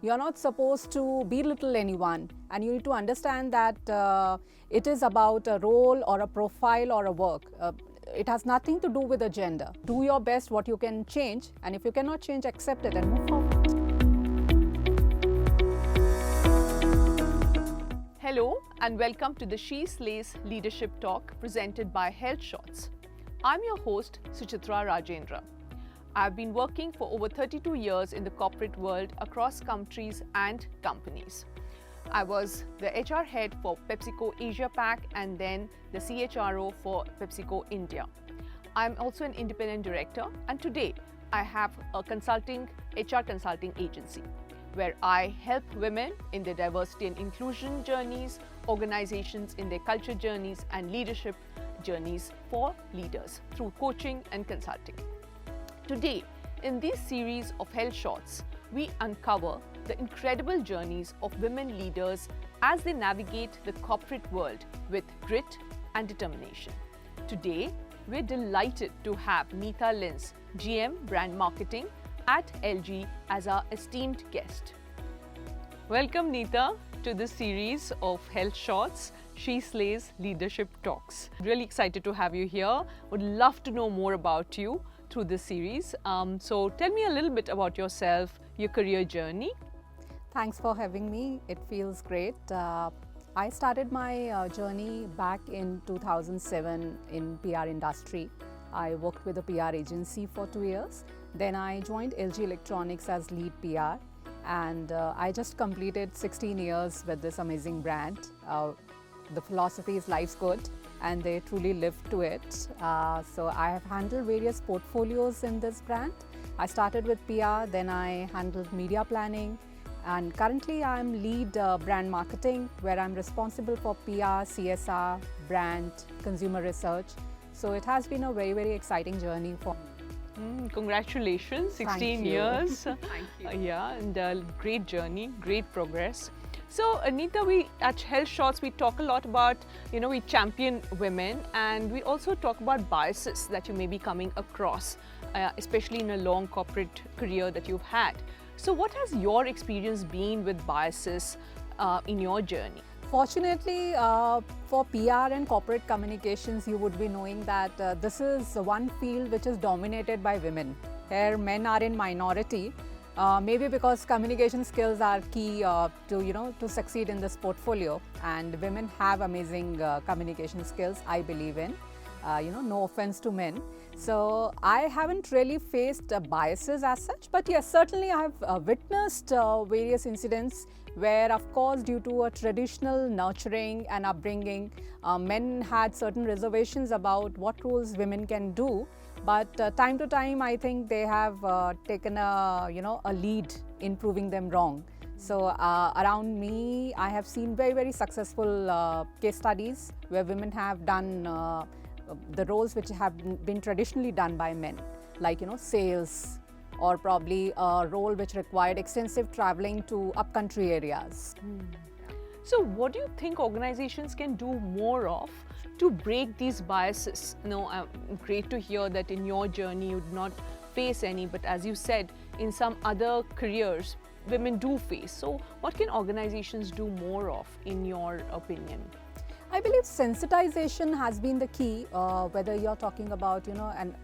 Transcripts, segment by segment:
You're not supposed to belittle anyone, and you need to understand that it is about a role or a profile or a work. It has nothing to do with a gender. Do your best what you can change, and if you cannot change, accept it and move forward. Hello and welcome to the She Slays Leadership Talk presented by Health Shots. I'm your host Suchitra Rajendra. I've been working for over 32 years in the corporate world across countries and companies. I was the HR head for PepsiCo Asia Pac and then the CHRO for PepsiCo India. I'm also an independent director, and today I have a HR consulting agency where I help women in their diversity and inclusion journeys, organizations in their culture journeys and leadership journeys for leaders through coaching and consulting. Today, in this series of Health Shots, we uncover the incredible journeys of women leaders as they navigate the corporate world with grit and determination. Today, we're delighted to have Neeta Linz, GM Brand Marketing at LG, as our esteemed guest. Welcome, Neeta, to this series of Health Shots, She Slays Leadership Talks. Really excited to have you here. Would love to know more about you through this series. So tell me a little bit about yourself, your career journey. Thanks for having me. It feels great. I started my journey back in 2007 in PR industry. I worked with a PR agency for 2 years. Then I joined LG Electronics as lead PR, and I just completed 16 years with this amazing brand. The philosophy is life's good, and they truly live to it. So I have handled various portfolios in this brand. I started with PR, then I handled media planning, and currently I'm lead brand marketing, where I'm responsible for PR, CSR, brand, consumer research. So it has been a very, very exciting journey for me. Congratulations, 16 years. Thank you. Yeah, and great journey, great progress. So, Neeta, we at Health Shots, we talk a lot about, we champion women, and we also talk about biases that you may be coming across, especially in a long corporate career that you've had. So, what has your experience been with biases in your journey? Fortunately, for PR and corporate communications, you would be knowing that this is one field which is dominated by women. Here, men are in minority. Maybe because communication skills are key to succeed in this portfolio, and women have amazing communication skills, I believe in. No offense to men. So I haven't really faced biases as such, but yes, certainly I have witnessed various incidents where, of course, due to a traditional nurturing and upbringing, men had certain reservations about what roles women can do. But time to time, I think they have taken a lead in proving them wrong. So around me, I have seen very, very successful case studies where women have done the roles which have been traditionally done by men, like sales, or probably a role which required extensive traveling to upcountry areas. So what do you think organizations can do more of to break these biases? Great to hear that in your journey you did not face any, but as you said, in some other careers, women do face. So what can organizations do more of, in your opinion? I believe sensitization has been the key, whether you're talking about an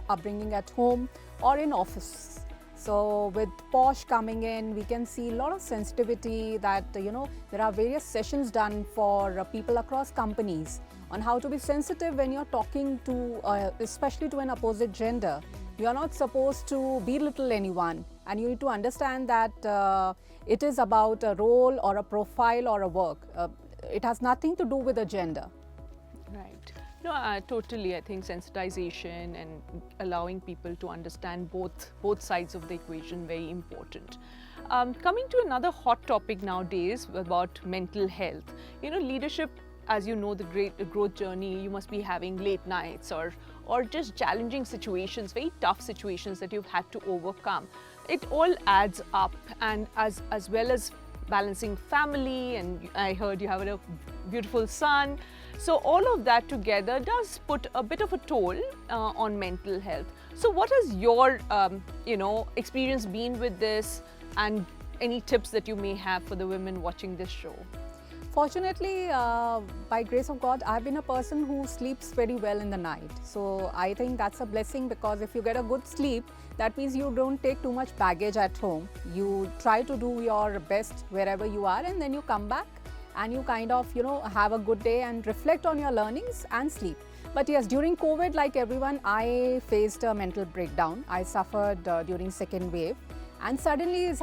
upbringing at home or in office. So with POSH coming in, we can see a lot of sensitivity that there are various sessions done for people across companies on how to be sensitive when you're talking to, especially to an opposite gender. You're not supposed to belittle anyone, and you need to understand that it is about a role or a profile or a work. It has nothing to do with a gender. Right. No, totally. I think sensitization and allowing people to understand both sides of the equation, very important. Coming to another hot topic nowadays about mental health. Leadership, as you know, the growth journey, you must be having late nights or just challenging situations, very tough situations that you've had to overcome. It all adds up, and as well as balancing family, and I heard you have a beautiful son. So all of that together does put a bit of a toll on mental health. So what has your experience been with this, and any tips that you may have for the women watching this show? Fortunately, by grace of God, I've been a person who sleeps very well in the night. So I think that's a blessing, because if you get a good sleep, that means you don't take too much baggage at home. You try to do your best wherever you are, and then you come back and you kind of, have a good day and reflect on your learnings and sleep. But yes, during COVID, like everyone, I faced a mental breakdown. I suffered during second wave. And suddenly it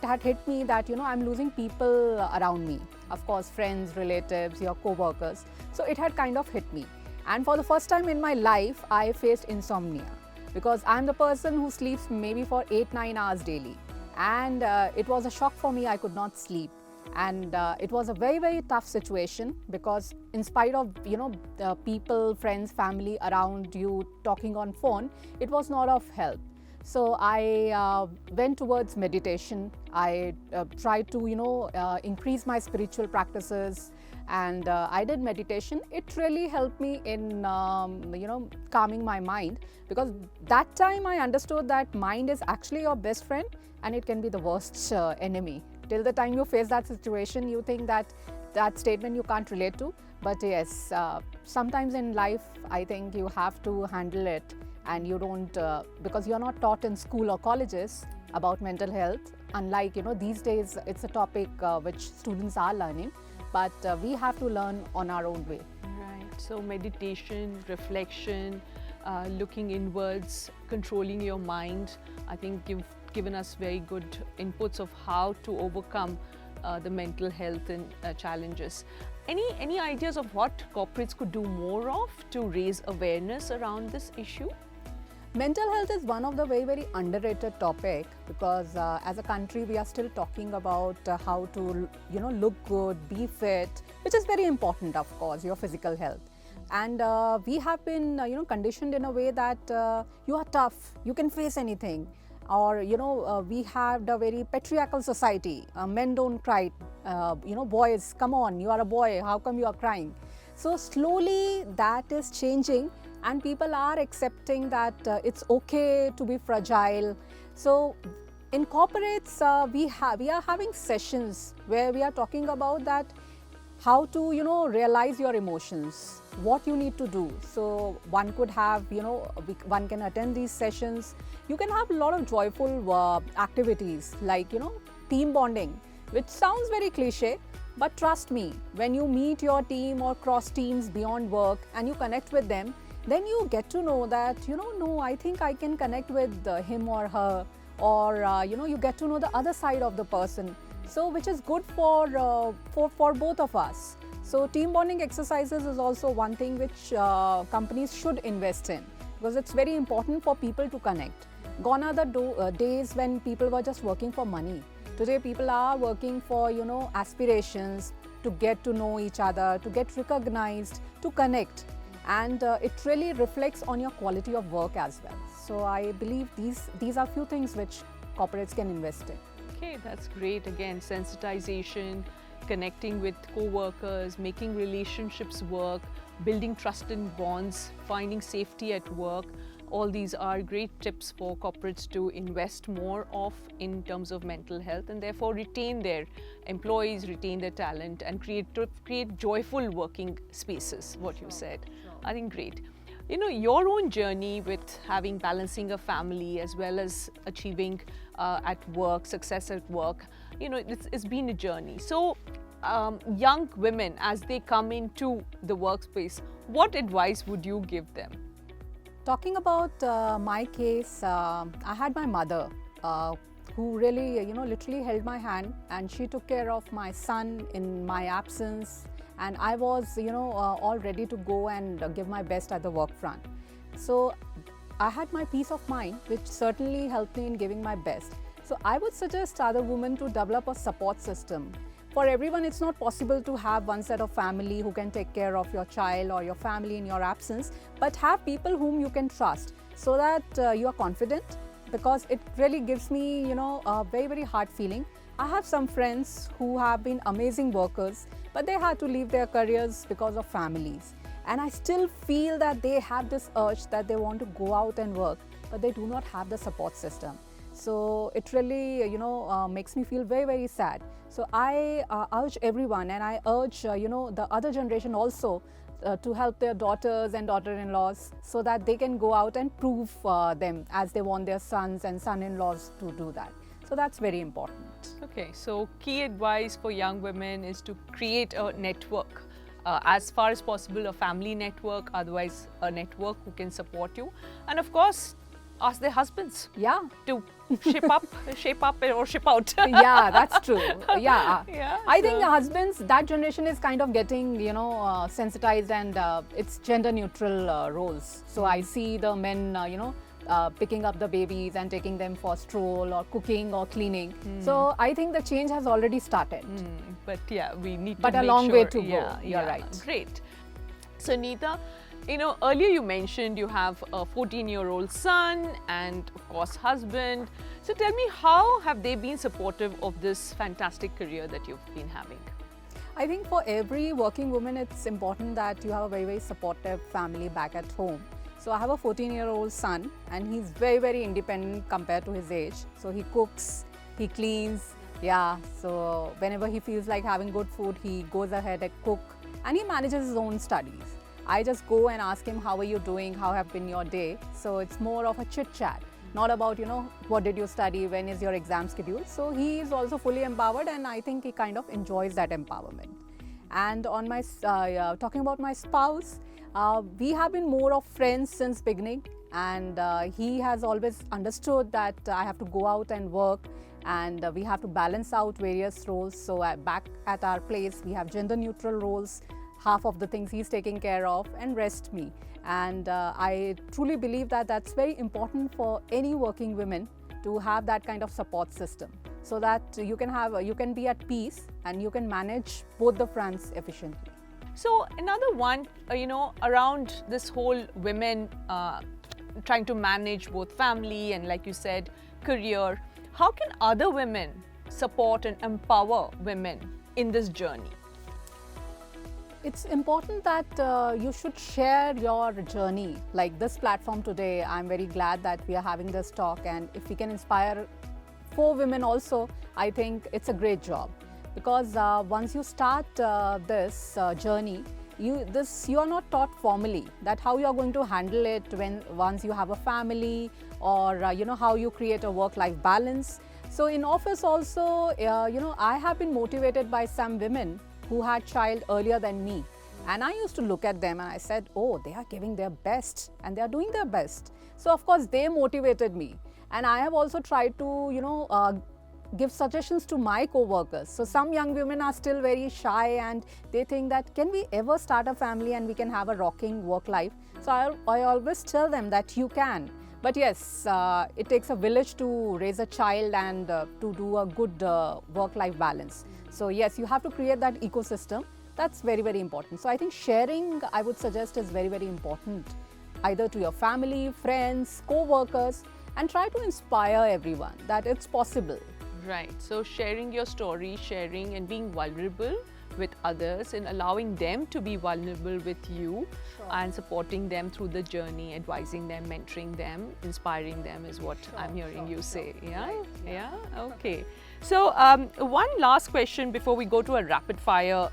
had hit me that, I'm losing people around me. Of course, friends, relatives, your co-workers. So it had kind of hit me. And for the first time in my life, I faced insomnia, because I'm the person who sleeps maybe for 8-9 hours daily. And it was a shock for me. I could not sleep. And it was a very, very tough situation, because in spite of, the people, friends, family around you talking on phone, it was not of help. So I went towards meditation. I tried to, increase my spiritual practices, and I did meditation. It really helped me in, calming my mind, because that time I understood that mind is actually your best friend and it can be the worst enemy. Till the time you face that situation, you think that statement you can't relate to. But yes, sometimes in life, I think you have to handle it. And you don't, because you're not taught in school or colleges about mental health. Unlike, these days, it's a topic which students are learning, but we have to learn on our own way. Right. So meditation, reflection, looking inwards, controlling your mind. I think you've given us very good inputs of how to overcome the mental health and challenges. Any ideas of what corporates could do more of to raise awareness around this issue? Mental health is one of the very, very underrated topic, because as a country we are still talking about how to, look good, be fit, which is very important, of course, your physical health. And we have been, conditioned in a way that you are tough, you can face anything. Or, we have the very patriarchal society. Men don't cry. Boys, come on, you are a boy, how come you are crying? So slowly that is changing, and people are accepting that it's okay to be fragile. So in corporates, we are having sessions where we are talking about that, how to, realize your emotions, what you need to do. So one could have, one can attend these sessions. You can have a lot of joyful activities like, team bonding, which sounds very cliche, but trust me, when you meet your team or cross teams beyond work and you connect with them, then you get to know that, no, I think I can connect with him or her, or, you get to know the other side of the person. So which is good for both of us. So team bonding exercises is also one thing which companies should invest in, because it's very important for people to connect. Gone are the days when people were just working for money. Today people are working for, aspirations, to get to know each other, to get recognized, to connect. And it really reflects on your quality of work as well. So I believe these are few things which corporates can invest in. Okay, that's great. Again, sensitization, connecting with co-workers, making relationships work, building trust and bonds, finding safety at work. All these are great tips for corporates to invest more of in terms of mental health, and therefore retain their employees, retain their talent, and create joyful working spaces, what you said. I think great. Your own journey with balancing a family as well as achieving at work, success at work, it's been a journey. So young women, as they come into the workspace, what advice would you give them? Talking about my case, I had my mother who really, literally held my hand, and she took care of my son in my absence. And I was, all ready to go and give my best at the work front. So I had my peace of mind, which certainly helped me in giving my best. So I would suggest other women to develop a support system. For everyone, it's not possible to have one set of family who can take care of your child or your family in your absence, but have people whom you can trust, so that you are confident, because it really gives me, a very, very hard feeling. I have some friends who have been amazing workers, but they had to leave their careers because of families. And I still feel that they have this urge that they want to go out and work, but they do not have the support system. So it really, makes me feel very, very sad. So I urge everyone, and I urge, the other generation also to help their daughters and daughter-in-laws so that they can go out and prove them as they want their sons and son-in-laws to do that. So that's very important. Okay, so key advice for young women is to create a network. As far as possible, a family network, otherwise a network who can support you. And of course, ask their husbands to shape up or ship out. Yeah, that's true. Yeah. Yeah, I think husbands, that generation is kind of getting, sensitized, and it's gender neutral roles. So I see the men, picking up the babies and taking them for stroll or cooking or cleaning. So I think the change has already started. But yeah, we need to But a make long sure, way to go. yeah, You're right. Great. So Neeta, earlier you mentioned you have a 14-year-old son and of course husband. So tell me, how have they been supportive of this fantastic career that you've been having? I think for every working woman, it's important that you have a very, very supportive family back at home. So I have a 14-year-old son, and he's very, very independent compared to his age. So he cooks, he cleans, so whenever he feels like having good food, he goes ahead and cook, and he manages his own studies. I just go and ask him, how are you doing? How have been your day? So it's more of a chit chat, not about, what did you study? When is your exam schedule? So he is also fully empowered, and I think he kind of enjoys that empowerment. And on my, talking about my spouse, we have been more of friends since beginning, and he has always understood that I have to go out and work, and we have to balance out various roles. So back at our place, we have gender neutral roles. Half of the things he's taking care of, and rest me. And I truly believe that that's very important for any working women to have that kind of support system, so that you can be at peace and you can manage both the fronts efficiently. So another one, around this whole women trying to manage both family and, like you said, career, how can other women support and empower women in this journey? It's important that you should share your journey. Like this platform today, I'm very glad that we are having this talk, and if we can inspire 4 women also, I think it's a great job. Because once you start this journey, you are not taught formally that how you are going to handle it once you have a family, or how you create a work-life balance. So in office also, I have been motivated by some women who had child earlier than me, and I used to look at them and I said, oh, they are giving their best and they are doing their best. So of course they motivated me, and I have also tried to give suggestions to my co-workers. So some young women are still very shy, and they think that, can we ever start a family and we can have a rocking work life? So I always tell them that you can. But yes, it takes a village to raise a child and to do a good work-life balance. So yes, you have to create that ecosystem. That's very, very important. So I think sharing, I would suggest, is very, very important, either to your family, friends, co-workers, and try to inspire everyone that it's possible. Right. So sharing your story, sharing and being vulnerable with others, and allowing them to be vulnerable with you, and supporting them through the journey, advising them, mentoring them, inspiring them is what I'm hearing you say. Yeah? Right. Yeah? Okay. So one last question before we go to a rapid fire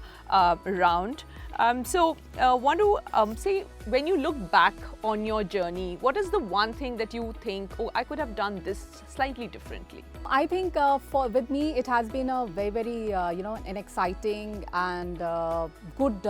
round. Want to say, when you look back on your journey, what is the one thing that you think, oh, I could have done this slightly differently? I think with me, it has been a very, very, an exciting and good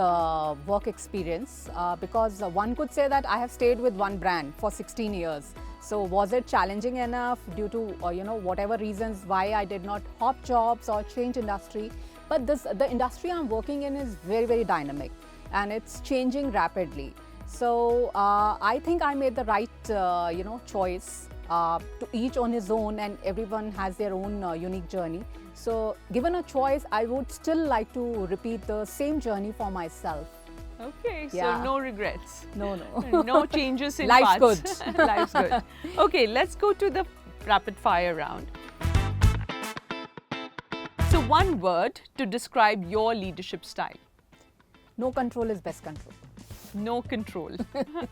work experience, because one could say that I have stayed with one brand for 16 years. So was it challenging enough due to, whatever reasons why I did not hop jobs or change industry? But the industry I'm working in is very, very dynamic, and it's changing rapidly. So I think I made the right, choice. To each on his own, and everyone has their own unique journey. So given a choice, I would still like to repeat the same journey for myself. Okay, Yeah. so no regrets. No. No changes in Life's paths. good. Life's good. Okay, let's go to the rapid fire round. So one word to describe your leadership style. No control is best control. No control.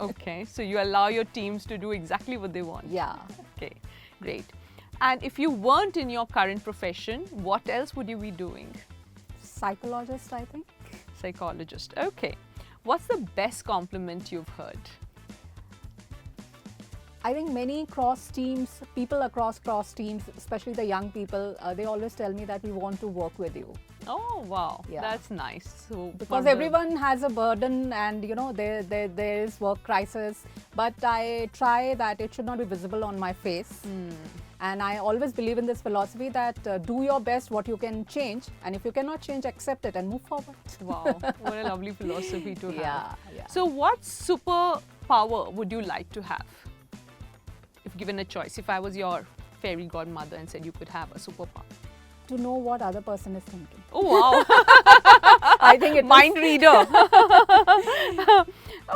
Okay, so you allow your teams to do exactly what they want. Yeah. Okay, great. And if you weren't in your current profession, what else would you be doing? Psychologist, I think. Psychologist. Okay. What's the best compliment you've heard? I think many cross teams, people across cross teams, especially the young people, they always tell me that we want to work with you. Oh, wow. Yeah. That's nice. So Because everyone has a burden and, you know, there is work crisis. But I try that it should not be visible on my face. And I always believe in this philosophy that do your best what you can change. And if you cannot change, accept it and move forward. Wow. What a lovely philosophy to have. Yeah. So what superpower would you like to have? If given a choice, if I was your fairy godmother and said you could have a superpower. To know what other person is thinking. Oh, wow. I think it Mind reader.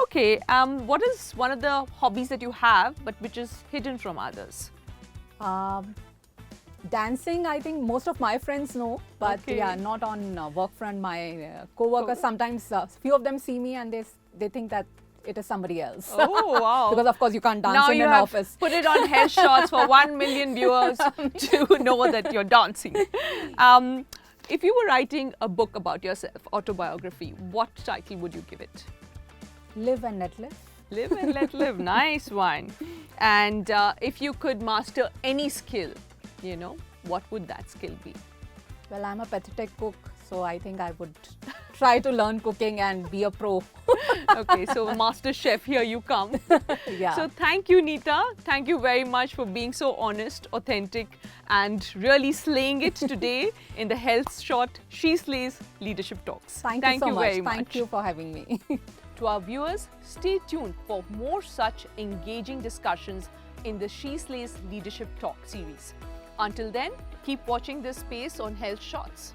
Okay. What is one of the hobbies that you have but which is hidden from others? Dancing, I think most of my friends know, but Okay. yeah, not on work front. My co-workers sometimes, few of them see me and they think that it is somebody else. Oh, wow. Because of course you can't dance Now in you an have office. put it on health shots for 1 million viewers to know that you're dancing. If you were writing a book about yourself, autobiography, what title would you give it? Live and let live. Live and let live. Nice one. And if you could master any skill, you know, what would that skill be? Well, I'm a petite cook, so I think I would try to learn cooking and be a pro. Okay, so master chef, here you come. Yeah. So thank you, Neeta. Thank you very much for being so honest, authentic, and really slaying it today in the Health Shot She Slays Leadership Talks. Thank you so much. Very much. Thank you for having me. To our viewers, stay tuned for more such engaging discussions in the She Slays Leadership Talk series. Until then, keep watching this space on Health Shots.